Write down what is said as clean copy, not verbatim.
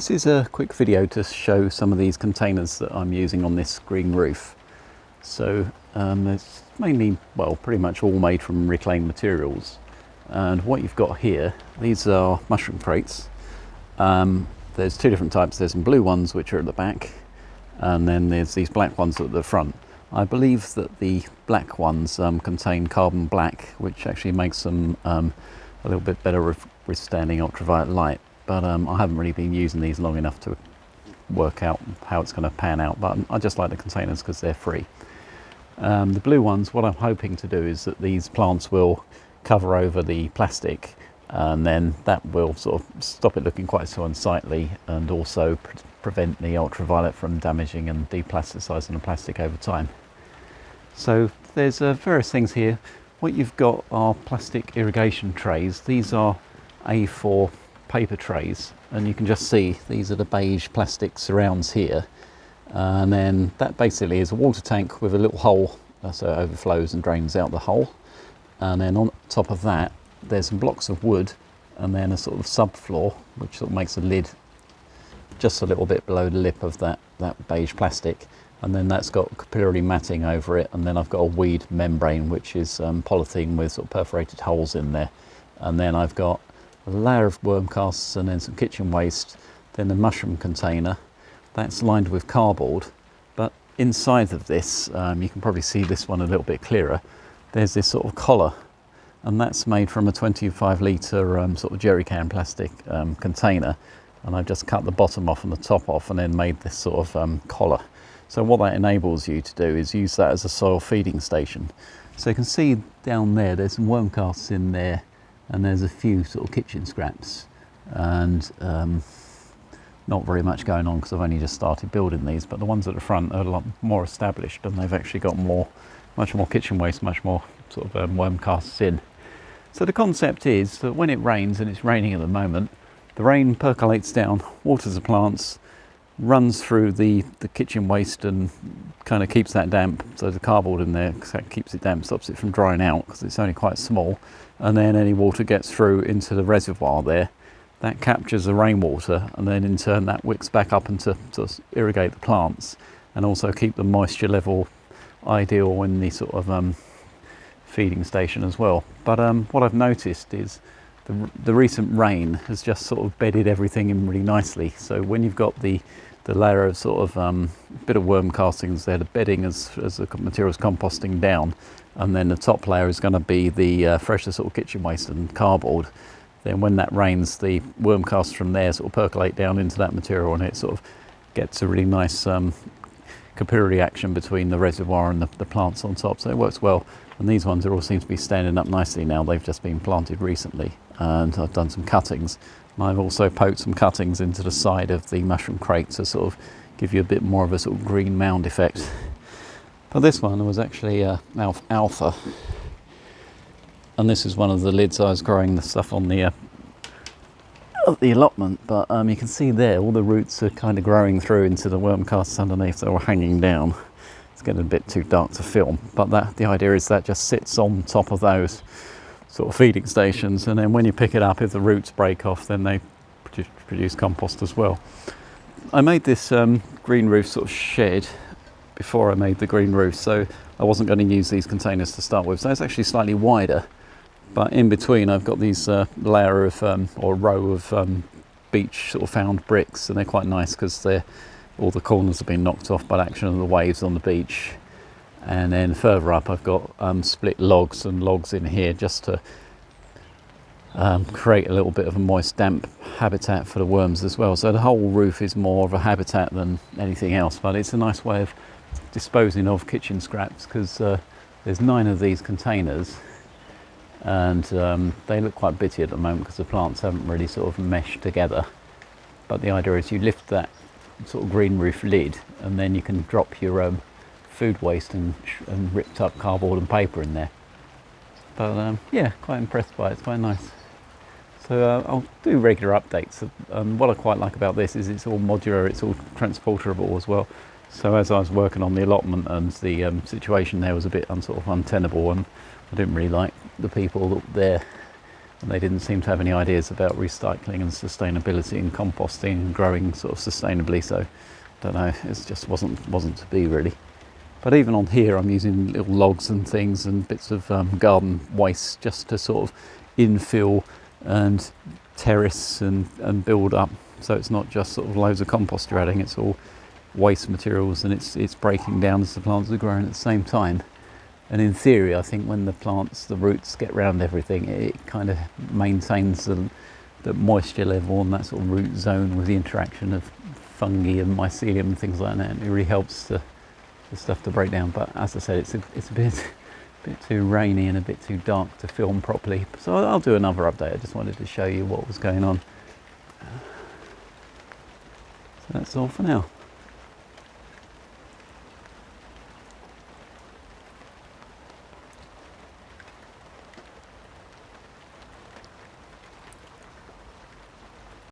This is a quick video to show some of these containers that I'm using on this green roof. So it's mainly, well, pretty much all made from reclaimed materials. And what you've got here, these are mushroom crates. There's two different types. There's some blue ones which are at the back, and then there's these black ones at the front. I believe that the black ones contain carbon black, which actually makes them a little bit better withstanding ultraviolet light. But I haven't really been using these long enough to work out how it's going to pan out. But I just like the containers because they're free. The blue ones, what I'm hoping to do is that these plants will cover over the plastic, and then that will sort of stop it looking quite so unsightly, and also prevent the ultraviolet from damaging and deplasticizing the plastic over time. So there's various things here. What you've got are plastic irrigation trays. These are A4 paper trays, and you can just see these are the beige plastic surrounds here, and then that basically is a water tank with a little hole so it overflows and drains out the hole. And then on top of that there's some blocks of wood, and then a sort of subfloor which sort of makes a lid just a little bit below the lip of that beige plastic, and then that's got capillary matting over it. And then I've got a weed membrane which is polythene with sort of perforated holes in there, and then I've got a layer of worm casts, and then some kitchen waste, then the mushroom container that's lined with cardboard. But inside of this, you can probably see this one a little bit clearer, there's this sort of collar, and that's made from a 25 litre sort of jerry can plastic container, and I've just cut the bottom off and the top off and then made this sort of collar. So what that enables you to do is use that as a soil feeding station. So you can see down there's some worm casts in there, and there's a few sort of kitchen scraps, and not very much going on because I've only just started building these. But the ones at the front are a lot more established, and they've actually got much more kitchen waste, much more sort of worm casts in. So the concept is that when it rains, and it's raining at the moment, the rain percolates down, waters the plants, runs through the kitchen waste and kind of keeps that damp. So the cardboard in there keeps it damp, stops it from drying out because it's only quite small. And then any water gets through into the reservoir there, that captures the rainwater, and then in turn that wicks back up and to irrigate the plants, and also keep the moisture level ideal in the sort of feeding station as well. But what I've noticed is the recent rain has just sort of bedded everything in really nicely. So when you've got the layer of sort of bit of worm castings there, the bedding as the material's composting down, and then the top layer is going to be the fresher sort of kitchen waste and cardboard. Then when that rains, the worm casts from there sort of percolate down into that material, and it sort of gets a really nice capillary action between the reservoir and the plants on top. So it works well. And these ones all seem to be standing up nicely now. They've just been planted recently, and I've done some cuttings. And I've also poked some cuttings into the side of the mushroom crate to sort of give you a bit more of a sort of green mound effect. But this one was actually alpha, and this is one of the lids I was growing the stuff on the allotment. But you can see there all the roots are kind of growing through into the worm casts underneath that were hanging down. It's getting a bit too dark to film, but the idea is that just sits on top of those sort of feeding stations, and then when you pick it up, if the roots break off, then they produce compost as well. I made this green roof sort of shed before I made the green roof, so I wasn't going to use these containers to start with. So it's actually slightly wider, but in between I've got these layer of or row of beach sort of found bricks, and they're quite nice because all the corners have been knocked off by the action of the waves on the beach. And then further up I've got split logs and logs in here just to create a little bit of a moist damp habitat for the worms as well. So the whole roof is more of a habitat than anything else, but it's a nice way of disposing of kitchen scraps, because there's 9 of these containers, and they look quite bitty at the moment because the plants haven't really sort of meshed together. But the idea is you lift that sort of green roof lid, and then you can drop your food waste and ripped up cardboard and paper in there. But yeah, quite impressed by it. It's quite nice. So I'll do regular updates. What I quite like about this is it's all modular, it's all transportable as well. So as I was working on the allotment, and the situation there was a bit sort of untenable, and I didn't really like the people there and they didn't seem to have any ideas about recycling and sustainability and composting and growing sort of sustainably. So I don't know, it just wasn't to be really. But even on here, I'm using little logs and things and bits of garden waste just to sort of infill and terrace and build up. So it's not just sort of loads of compost you're adding, it's all waste materials, and it's breaking down as the plants are growing at the same time. And in theory, I think when the roots get round everything, it kind of maintains the moisture level and that sort of root zone with the interaction of fungi and mycelium and things like that. And it really helps the stuff to break down. But as I said, it's a bit too rainy and a bit too dark to film properly. So I'll do another update. I just wanted to show you what was going on. So that's all for now.